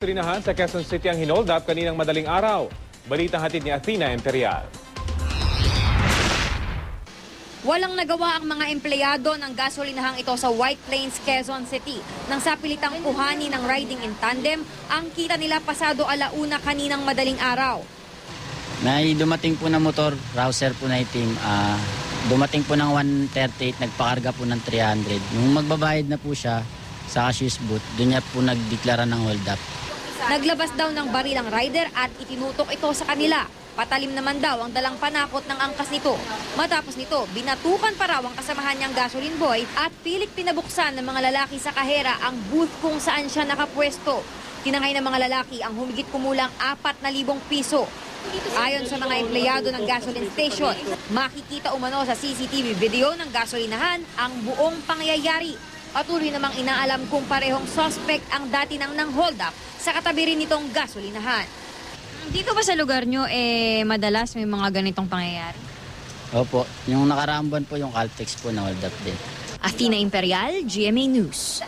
Gasolinahan sa Quezon City ang hinold up kaninang madaling araw. Balitang hatid ni Athena Imperial. Walang nagawa ang mga empleyado ng gasolinahang ito sa White Plains, Quezon City nang sa pilitang kuhanin ng riding in tandem ang kita nila pasado alauna kaninang madaling araw. May dumating po na motor, rouser po na itim. Dumating po ng 138, nagpakarga po ng 300. Nung magbabayad na po siya sa cashiers booth, doon niya po nagdeklara ng hold up. Naglabas daw ng baril ang rider at itinutok ito sa kanila. Patalim naman daw ang dalang panakot ng angkas nito. Matapos nito, binatukan pa raw ang kasamahan niyang gasoline boy at pilit pinabuksan ng mga lalaki sa kahera ang booth kung saan siya nakapwesto. Tinangay ng mga lalaki ang humigit kumulang 4,000 piso. Ayon sa mga empleyado ng gasoline station, makikita umano sa CCTV video ng gasolinahan ang buong pangyayari. Patuloy namang inaalam kung parehong suspect ang dati nang hold up sa katabi rin nitong gasolinahan. Dito ba sa lugar nyo, madalas may mga ganitong pangyayari? Opo, yung nakaraang buwan po yung Caltex po na hold up din. Athena Imperial, GMA News.